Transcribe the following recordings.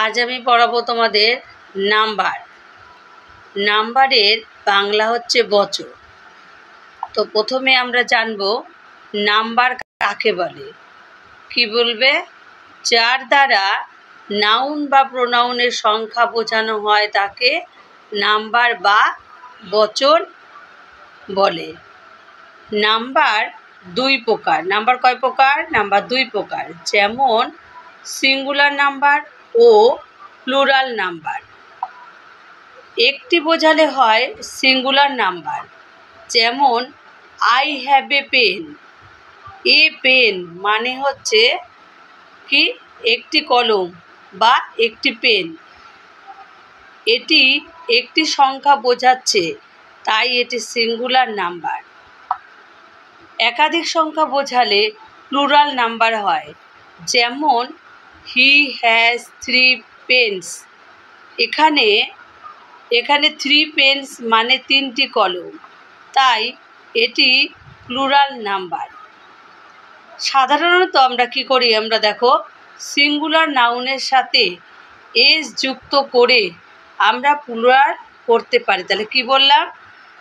আজ আমি পড়াবো তোমাদের নাম্বার। নাম্বারের বাংলা হচ্ছে বচন। তো প্রথমে আমরা জানবো নাম্বার কাকে বলে। কি বলবে? যার দ্বারা নাউন বা প্রোনাউনের সংখ্যা বোঝানো হয় তাকে নাম্বার বা বচন বলে। নাম্বার দুই প্রকার। নাম্বার কয় প্রকার? নাম্বার দুই প্রকার, যেমন সিঙ্গুলার নাম্বার ও প্লুরাল নাম্বার। একটি বোঝালে হয় সিঙ্গুলার নাম্বার, যেমন I have a pen. A pen মানে হচ্ছে কি একটি কলম বা একটি পেন। এটি একটি সংখ্যা বোঝাচ্ছে, তাই এটি সিঙ্গুলার নাম্বার। একাধিক সংখ্যা বোঝালে প্লুরাল নাম্বার হয়, যেমন হি হ্যাজ 3 পেন্স। এখানে 3 পেন্স মানে 3টি কলম, তাই এটি প্লুরাল নাম্বার। সাধারণত আমরা কি করি? আমরা দেখো সিঙ্গুলার নাউনের সাথে এস যুক্ত করে আমরা প্লুরাল করতে পারি। তাহলে কি বললাম?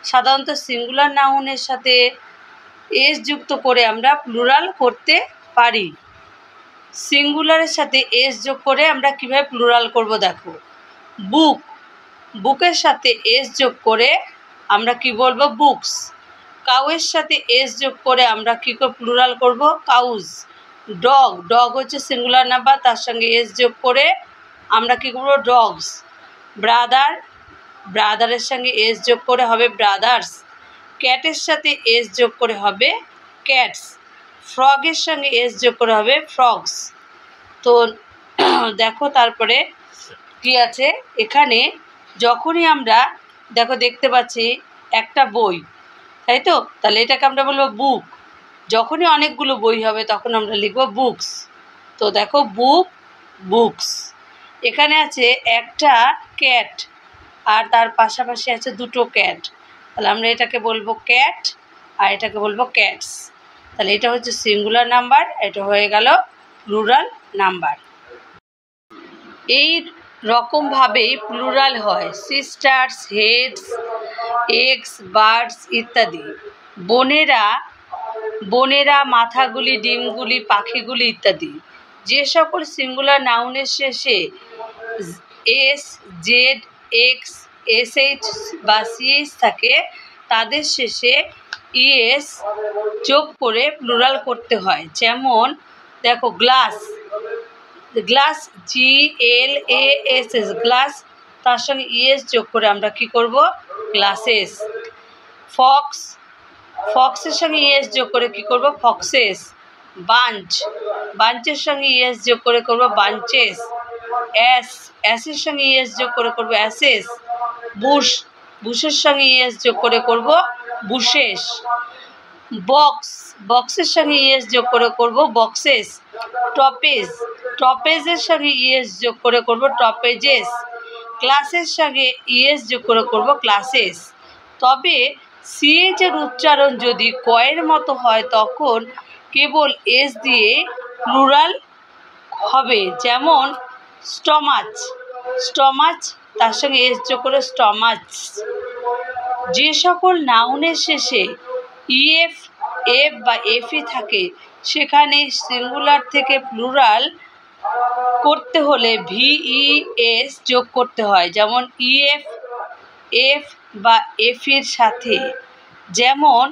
সাধারণত সিঙ্গুলার নাউনের সাথে এস যুক্ত করে আমরা প্লুরাল করতে পারি। সিঙ্গুলারের সাথে এস যোগ করে আমরা কিভাবে প্লুরাল করব দেখো। বুক, বুকের সাথে এস যোগ করে আমরা কি বলবো? বুকস। কাউয়ের সাথে এস যোগ করে আমরা কি প্লুরাল করব? কাউজ। ডগ, ডগ হচ্ছে সিঙ্গুলার নাম্বার, তার সঙ্গে এস যোগ করে আমরা কি করব? ডগস। ব্রাদার, ব্রাদারের সঙ্গে এস যোগ করে হবে ব্রাদার্স। ক্যাটের সাথে এস যোগ করে হবে ক্যাটস। ফ্রগের সঙ্গে এস যোগ করে হবে ফ্রগস। তো দেখো তারপরে কি আছে এখানে, যখনই আমরা দেখতে পাচ্ছি একটা বই, তাই তো, তাহলে এটাকে আমরা বলবো বুক। যখনই অনেকগুলো বই হবে তখন আমরা লিখব বুকস। তো দেখো বুক, বুকস। এখানে আছে একটা ক্যাট আর তার পাশাপাশি আছে দুটো ক্যাট, তাহলে আমরা এটাকে বলবো ক্যাট আর এটাকে বলবো ক্যাটস। তাহলে এটা হচ্ছে সিঙ্গুলার নাম্বার, এটা হয়ে গেল প্লুরাল নাম্বার। এই রকমভাবেই প্লুরাল হয় সিস্টার্স, হেডস, এগস, বার্ডস ইত্যাদি। বোনেরা, বোনেরা, মাথাগুলি, ডিমগুলি, পাখিগুলি ইত্যাদি। যে সকল সিঙ্গুলার নাউনের শেষে এস, জেড, এক্স, এসএইচ বা সিএইচ থাকে তাদের শেষে ইএস যোগ করে প্লুরাল করতে হয়। যেমন দেখো গ্লাস, গ্লাস, GLASS, গ্লাস, তার সঙ্গে ইএস যোগ করে আমরা কি করব? গ্লাসেস। ফক্স, ফক্সের সঙ্গে ইএস যোগ করে কি করব? ফক্সেস। বাঞ্চ, বাঞ্চের সঙ্গে ইএস যোগ করে করব বাঞ্চেস। অ্যাস, অ্যাসের সঙ্গে ইএস যোগ করে করব অ্যাসেস। বুশ, বুশের সঙ্গে ইএস যোগ করে করব বুশেস। বক্স, বক্সের সঙ্গে ইএস যোগ করে করব বক্সেস। টপেজ, টপেজের সঙ্গে ইএস যোগ করে করব টপেজেস। ক্লাসের সঙ্গে ইএস যোগ করে করব ক্লাসেস। তবে সিএইচের উচ্চারণ যদি কয়ের মতো হয় তখন কেবল এস দিয়ে প্লুরাল হবে, যেমন স্টমাচ, স্টমাচ, তার সঙ্গে এস যোগ করে স্টমাচ। যে সকল নাউনের শেষে ইএফ, এফ বা এফই থাকে সেখানে সিঙ্গুলার থেকে প্লুরাল করতে হলে ভিইএস যোগ করতে হয়, যেমন ইএফ, এফ বা এফের সাথে। যেমন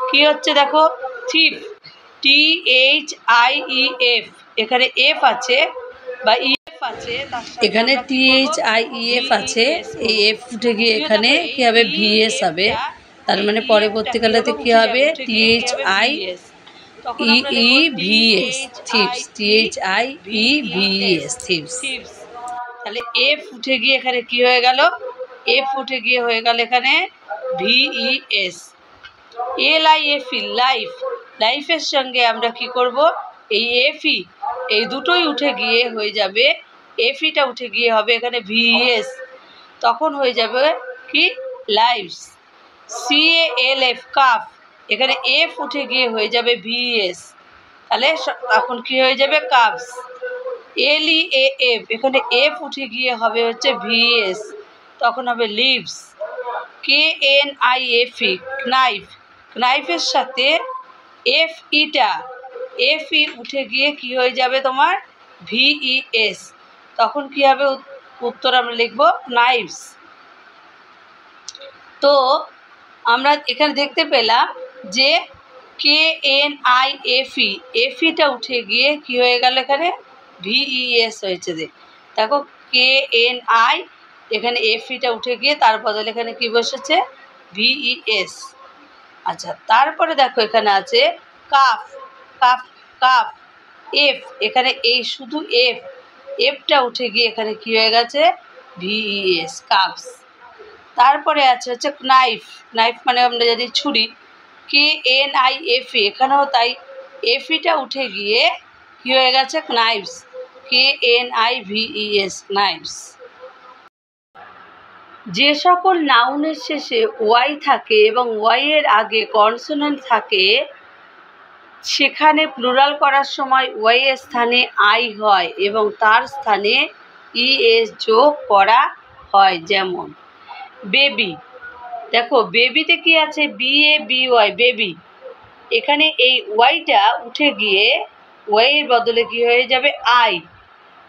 কি হচ্ছে দেখো, থিফ, THIEF, এখানে এফ আছে বা ইএফ আছে, এখানে THIEF আছে, এই এফ উঠে গিয়ে এখানে কি হবে? ভিএস হবে। তার মানে পরবর্তীকালেতে কি হবে? THIEVS, থিপস, THIEVS, থিপস। তাহলে এফ উঠে গিয়ে এখানে কি হয়ে গেল? এফ উঠে গিয়ে হয়ে গেল এখানে VES। LIFE, লাইফ, লাইফের সঙ্গে আমরা কি করব? এই এফই, এই দুটোই উঠে গিয়ে হয়ে যাবে, এফইটা উঠে গিয়ে হবে এখানে VES, তখন হয়ে যাবে কি? লাইভস। CALF, কাফ, এখানে এফ উঠে গিয়ে হয়ে যাবে VES, তাহলে তখন কি হয়ে যাবে? কাফস। LEAF, এখানে এফ উঠে গিয়ে হবে হচ্ছে VS, তখন হবে লিভস। KNIFE, নাইফ, নাইফের সাথে FE উঠে গিয়ে কি হয়ে যাবে তোমার VES, তখন কি হবে উত্তর আমরা লিখব নাইভস। তো আমরা এখানে দেখতে পেলাম যে KNIFE, এফিটা উঠে গিয়ে কি হয়ে গেল এখানে VES হয়েছে। দেখো KNI, এখানে এফিটা উঠে গিয়ে তার বদলে এখানে কি বসেছে VES। আচ্ছা, তারপরে দেখো এখানে আছে কাফ, কাফ কাফ এফ, এখানে এই শুধু এফটা উঠে গিয়ে এখানে কি হয়ে গেছে VES, কাফস। তারপরে আছে হচ্ছে নাইফ, নাইফ মানে আমরা যদি ছুরি, KNIFE, এখানেও তাই এফিটা উঠে গিয়ে কি হয়ে গেছে নাইভস, KNIVES, নাইভস। যে সকল নাউনের শেষে ওয়াই থাকে এবং ওয়াই এর আগে কনসোনেন্ট থাকে সেখানে প্লুরাল করার সময় ওয়াই এর স্থানে আই হয় এবং তার স্থানে ES যোগ করা হয়। যেমন বেবি, দেখো বেবিতে কি আছে BABY, বেবি, এখানে এই ওয়াইটা উঠে গিয়ে ওয়াই এর বদলে কি হয়ে যাবে আই,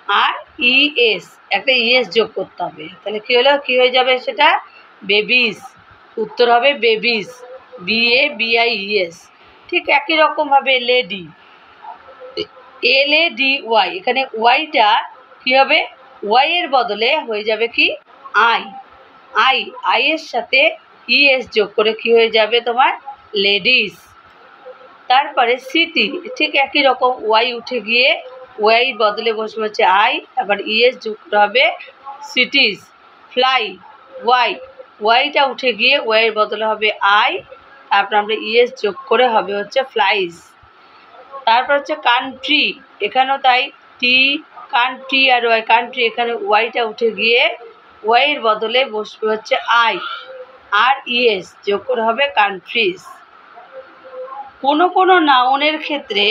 আর ES, একটা ES যোগ করতে হবে, তাহলে কি হলো, কি হয়ে যাবে সেটা বেবিস, উত্তর হবে বেবিস, BABIES। ঠিক একই রকমভাবে লেডি, LADY, এখানে ওয়াইটা কি হবে ওয়াই এর বদলে হয়ে যাবে কি আই এর সাথে ES যোগ করে কি হয়ে যাবে তোমার লেডিস। তারপরে সিটি, ঠিক একই রকম ওয়াই উঠে গিয়ে ওয়াই বদলে বসবে হচ্ছে আই, আবার ES যোগ হবে সিটিজ। ফ্লাই, ওয়াইটা উঠে গিয়ে ওয়াইয়ের বদলে হবে আই, তারপর আমরা ES যোগ করে হবে হচ্ছে ফ্লাইজ। তারপর হচ্ছে কান্ট্রি, এখানেও তাই কান্ট্রি আর ওয়াই, কান্ট্রি, এখানে ওয়াইটা উঠে গিয়ে ওয়াইয়ের বদলে বসবে হচ্ছে আই, আর ES যোগ করে হবে কান্ট্রিজ। কোনো কোনো নাউনের ক্ষেত্রে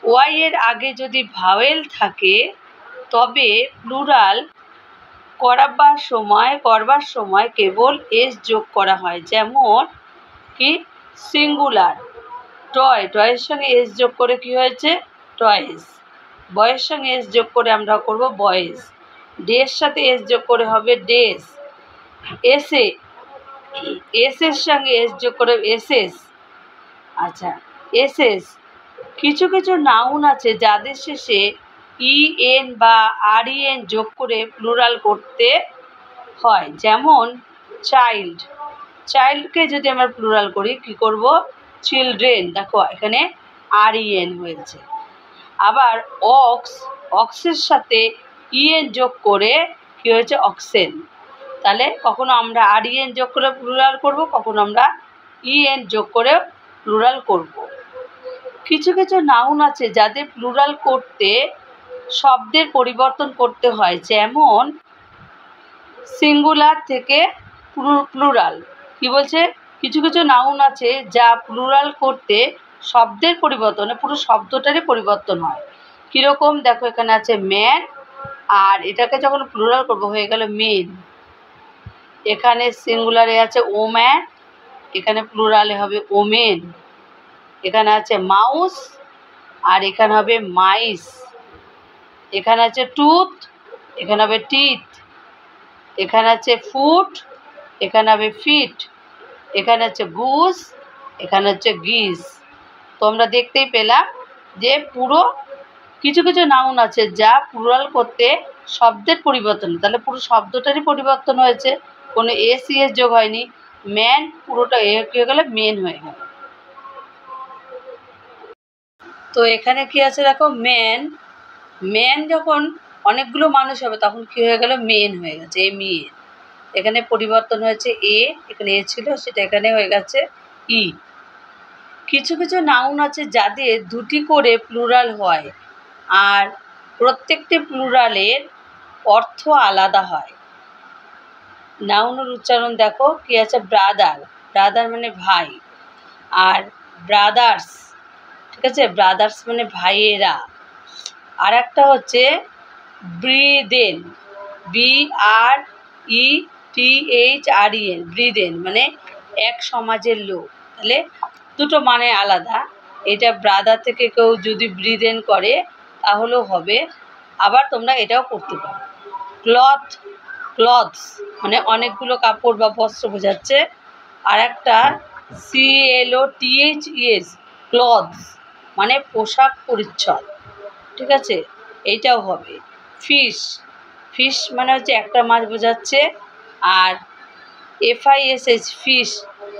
ওয়াই এর আগে যদি ভাওয়েল থাকে তবে প্লুরাল করবার সময় কেবল এস যোগ করা হয়। যেমন কি সিঙ্গুলার টয়ের সঙ্গে এস যোগ করে কি হয়েছে টয়েস, বয়ের সঙ্গে এস যোগ করে আমরা করব বয়েজ, ডের সাথে এস যোগ করে হবে ডেস, এসের সঙ্গে এস যোগ করে এসএস। আচ্ছা, এসএস, কিছু কিছু নাউন আছে যাদের শেষে EN বা REN যোগ করে প্লুরাল করতে হয়। যেমন চাইল্ডকে যদি আমরা প্লুরাল করি কি করব চিলড্রেন, দেখো এখানে REN হয়েছে। আবার অক্সের সাথে EN যোগ করে কি হয়েছে অক্সেন, তাহলে কখনো আমরা REN যোগ করে প্লুরাল করব, কখনো আমরা EN যোগ করে প্লুরাল করব। কিছু কিছু নাউন আছে যাদের প্লুরাল করতে শব্দের পরিবর্তন করতে হয়। যেমন সিঙ্গুলার থেকে প্লুরাল, কি বলছে, কিছু কিছু নাউন আছে যা প্লুরাল করতে শব্দের পরিবর্তনে পুরো শব্দটারই পরিবর্তন হয়। কীরকম, দেখো এখানে আছে ম্যান, আর এটাকে যখন প্লুরাল করবো হয়ে গেল মেন। এখানে সিঙ্গুলারে আছে ওম্যান, এখানে প্লুরালে হবে ওমেন। এখানে আছে মাউস, আর এখানে হবে মাইস। এখানে আছে টুথ, এখানে হবে টিথ। এখানে আছে ফুট, এখানে হবে ফিট। এখানে আছে গুস, এখানে হচ্ছে গিস। তো আমরা দেখতেই পেলাম যে পুরো কিছু কিছু নাউন আছে যা প্লুরাল করতে শব্দের পরিবর্তন, তাহলে পুরো শব্দটারই পরিবর্তন হয়েছে, কোনো ES যোগ হয়নি। ম্যান পুরোটা হয়ে গেলে মেন হয়ে গেল। তো এখানে কি আছে দেখো ম্যান যখন অনেকগুলো মানুষ হবে তখন কি হয়ে গেল মেন হয়ে গেছে, MEN। এখানে পরিবর্তন হয়েছে এখানে ছিল সেটা এখানে হয়ে গেছে E। কিছু কিছু নাউন আছে যাদের দুটি করে প্লুরাল হয় আর প্রত্যেকটি প্লুরালের অর্থ আলাদা হয়। নাউনের উচ্চারণ দেখো কি আছে, ব্রাদার মানে ভাই, আর ব্রাদার্স, ঠিক আছে, ব্রাদার্স মানে ভাইয়েরা। আর একটা হচ্ছে ব্রিদেন, BRETHREN, ব্রিদেন মানে এক সমাজের লোক। তাহলে দুটো মানে আলাদা। এটা ব্রাদার থেকে কেউ যদি ব্রিদেন করে তাহলেও হবে। আবার তোমরা এটাও করতে পারো। ক্লথস মানে অনেকগুলো কাপড় বা বস্ত্র বোঝাচ্ছে। আর একটা CLOTHES, ক্লথস মানে পোশাক পরিচ্ছদ। ঠিক আছে, এইটাও হবে। ফিশ মানে হচ্ছে একটা মাছ বোঝাচ্ছে। আর FISH,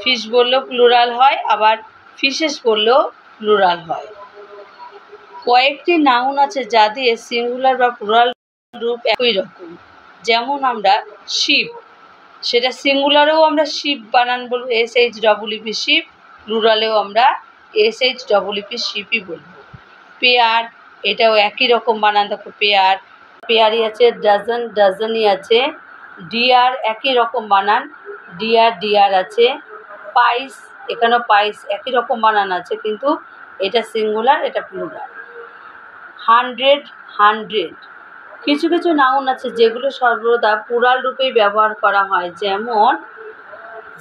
ফিশ বললেও প্লুরাল হয়, আবার ফিশেস বললেও প্লুরাল হয়। কয়েকটি নাউন আছে যা দিয়ে সিঙ্গুলার বা প্লুরাল রূপ একই রকম। যেমন আমরা শিপ, সেটা সিঙ্গুলারেও আমরা শিপ বানান বলবো SHEEP, শিপ, প্লুরালেও আমরা SHEEP শিপই বলবো। পেয়ার, এটাও একই রকম বানান, দেখো পেয়ারই আছে। ডাজনই আছে। ডিয়ার একই রকম বানান, ডিয়ার আছে। পাইস, এখানেও পাইস একই রকম বানান আছে, কিন্তু এটা সিঙ্গুলার, এটা প্লুরাল। হান্ড্রেড, কিছু কিছু নাউন আছে যেগুলো সর্বদা প্লুরাল রূপেই ব্যবহার করা হয়।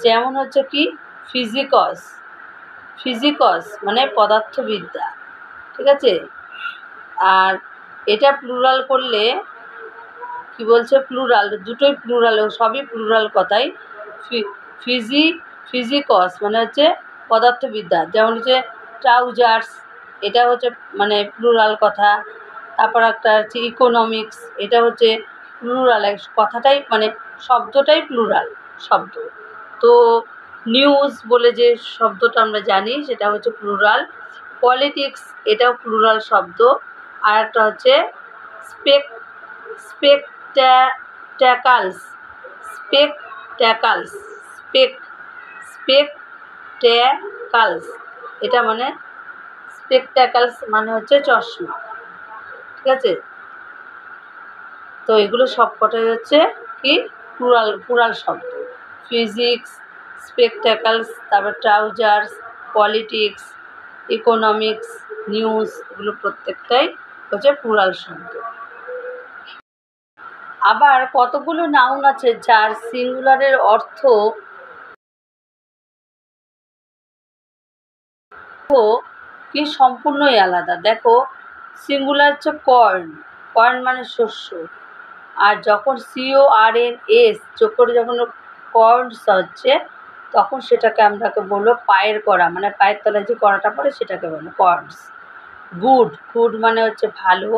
যেমন হচ্ছে কি ফিজিকস মানে পদার্থবিদ্যা। ঠিক আছে, আর এটা প্লুরাল করলে কি বলছে, প্লুরাল, দুটোই প্লুরাল, সবই প্লুরাল কথাই। ফিজিকস মানে হচ্ছে পদার্থবিদ্যা। যেমন হচ্ছে ট্রাউজার্স, এটা হচ্ছে মানে প্লুরাল কথা। তারপর একটা হচ্ছে ইকোনমিক্স, এটা হচ্ছে প্লুরাল, কথাটাই মানে শব্দটাই প্লুরাল শব্দ। তো নিউজ বলে যে শব্দটা আমরা জানি সেটা হচ্ছে প্লুরাল। পলিটিক্স, এটাও প্লুরাল শব্দ। আর একটা হচ্ছে স্পেকট্যাকালস, স্পেকট্যাকালস, এটা মানে স্পেকট্যাকালস মানে হচ্ছে চশমা। ঠিক আছে, তো এগুলো সব কটাই হচ্ছে কি প্লুরাল শব্দ। ফিজিক্স, স্পেকট্যাকালস, তারপর ট্রাউজার্স, পলিটিক্স, ইকোনমিক্স, নিউজ, এগুলো প্রত্যেকটাই হচ্ছে প্লুরাল শব্দ। আবার কতগুলো নাউন আছে যার সিঙ্গুলারের অর্থ কি সম্পূর্ণই আলাদা। দেখো, সিঙ্গুলার হচ্ছে কর্ন মানে শস্য। আর যখন CORNS যোগ করে যখন কর্নস হচ্ছে, তখন সেটাকে আমরা বলবো পায়ের কড়া, মানে পায়ের তলায় যে কড়াটা পড়ে সেটাকে বলো কর্নস। গুড মানে হচ্ছে ভালো,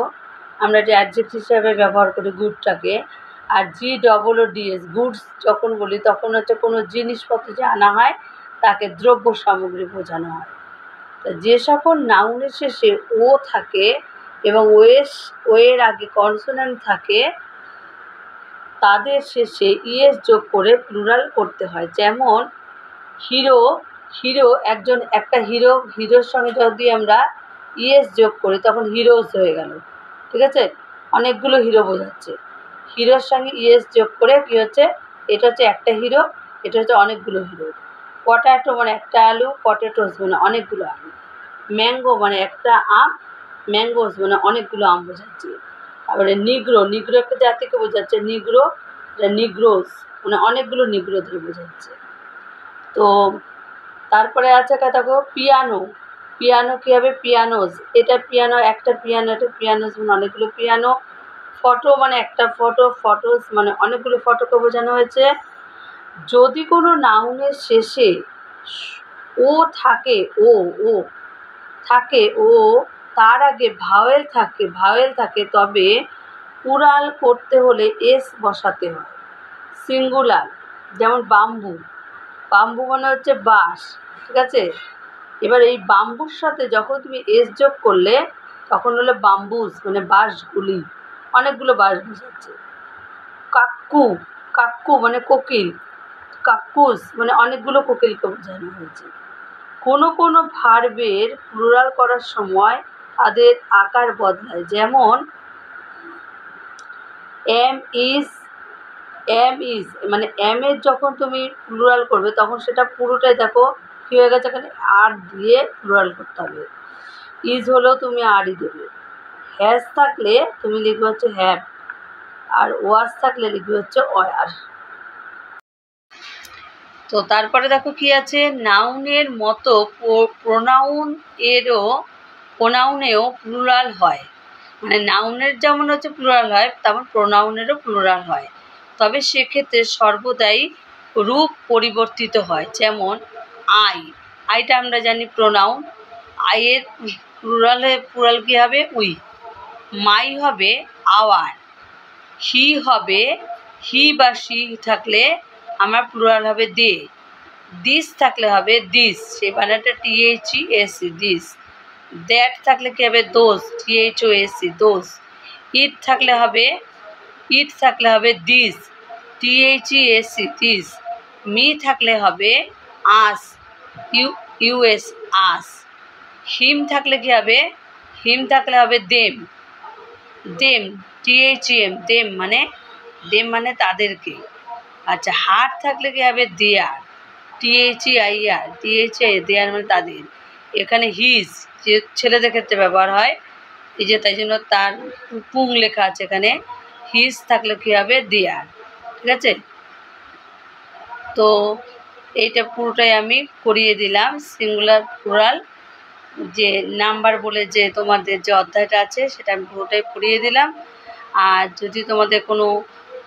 আমরা এটা অ্যাডজেক্টিভ হিসাবে ব্যবহার করি গুডটাকে। আর GOODS, গুডস যখন বলি তখন হচ্ছে কোনো জিনিসপত্র যে আনা হয় তাকে দ্রব্য সামগ্রী বোঝানো হয়। তা যে সকল নাউনের শেষে ও থাকে এবং ওয়ের আগে কনসোনেন্ট থাকে, তাদের শেষে ইএস যোগ করে প্লুরাল করতে হয়। যেমন হিরো, একটা হিরোর সঙ্গে যদি আমরা ইএস যোগ করি তখন হিরোজ হয়ে গেল। ঠিক আছে, অনেকগুলো হিরো বোঝাচ্ছে। হিরোর সঙ্গে ইএস যোগ করে কি হচ্ছে, এটা হচ্ছে একটা হিরো, এটা হচ্ছে অনেকগুলো হিরো। পটাটো মানে একটা আলু, পটেটোস মানে অনেকগুলো আলু। ম্যাঙ্গো মানে একটা আম, ম্যাঙ্গোস মানে অনেকগুলো আম বোঝাচ্ছে। তারপরে নিগ্রো একটা জাতিকে বোঝাচ্ছে। নিগ্রোস মানে অনেকগুলো নিগ্রোদের বোঝাচ্ছে। তো তারপরে আছে দেখো পিয়ানো কী হবে, পিয়ানোস, এটা পিয়ানো, একটা পিয়ানো, এটা পিয়ানোস মানে অনেকগুলো পিয়ানো। ফটো মানে একটা ফটোস মানে অনেকগুলো ফটোকে বোঝানো হয়েছে। যদি কোনো নাউনের শেষে ও থাকে, ও তার আগে ভাওয়েল থাকে, তবে প্লুরাল করতে হলে এস বসাতে হয়। সিঙ্গুলার, যেমন বাম্বু মানে হচ্ছে বাঁশ। ঠিক আছে, এবার এই বাম্বুর সাথে যখন তুমি এস যোগ করলে তখন হলো বাম্বুস মানে বাঁশগুলি, অনেকগুলো বাঁশ বোঝাচ্ছে। কাক্কু মানে কোকিল, কাক্কুস মানে অনেকগুলো কোকিলকে বোঝানো হয়েছে। কোনো ভার্বের প্লুরাল করার সময় তাদের আকার বদলায়। যেমন এম ইজ মানে এর যখন তুমি প্লুরাল করবে তখন সেটা পুরোটাই দেখো কী হয়ে গেছে, এখানে আর দিয়ে প্লুরাল করতে হবে। ইজ হলেও তুমি আরই দেবে। হ্যাজ থাকলে তুমি লিখবে হচ্ছে হ্যাভ, আর ওয়াজ থাকলে লিখবে হচ্ছে ওয়ার। তো তারপরে দেখো কি আছে, নাউনের মতো প্রোনাউনেও প্লুরাল হয়, মানে নাউনের যেমন হচ্ছে প্লুরাল হয় তেমন প্রোনাউনেরও প্লুরাল হয়, তবে সেক্ষেত্রে সর্বদাই রূপ পরিবর্তিত হয়। যেমন আইটা আমরা জানি প্রোনাউন, আইয়ের প্লুরাল কী হবে উই, মাই হবে আওয়ার, হি হবে, হি বা সি থাকলে আমার প্লুরাল হবে দে, দিস থাকলে হবে দিস, সেই বানানটা THESE দিস, দ্যাট থাকলে কী হবে দোজ, THOSE দোজ, ইট থাকলে হবে দিস, THESE দিস, মি থাকলে হবে আস, US আস, হিম থাকলে কী হবে, হিম থাকলে হবে দেম, THEM দেম মানে তাদেরকে। আচ্ছা, হার থাকলে কী হবে দেয়ার, THEIR দেয়ার মানে তাদের। এখানে হিজ যে ছেলেদের ক্ষেত্রে ব্যবহার হয়, এই যে তাই জন্য তার পুং লেখা আছে এখানে, হিজ থাকলে কী হবে দেয়ার, ঠিক আছে। তো এইটা পুরোটাই আমি করিয়ে দিলাম, সিঙ্গুলার প্লুরাল যে নাম্বার বলে যে তোমাদের যে অধ্যায়টা আছে সেটা আমি পুরোটাই পড়িয়ে দিলাম। আর যদি তোমাদের কোনো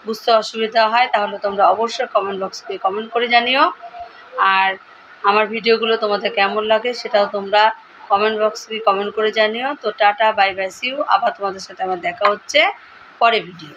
বুঝতে অসুবিধা হয় তাহলে তোমরা অবশ্যই কমেন্ট বক্সে কমেন্ট করে জানিও। আর আমার ভিডিওগুলো তোমাদের কেমন লাগে সেটাও তোমরা কমেন্ট বক্সে কমেন্ট করে জানিও। তো টাটা, বাই বাই, সি ইউ। আবার তোমাদের সাথে আমার দেখা হচ্ছে পরে ভিডিও।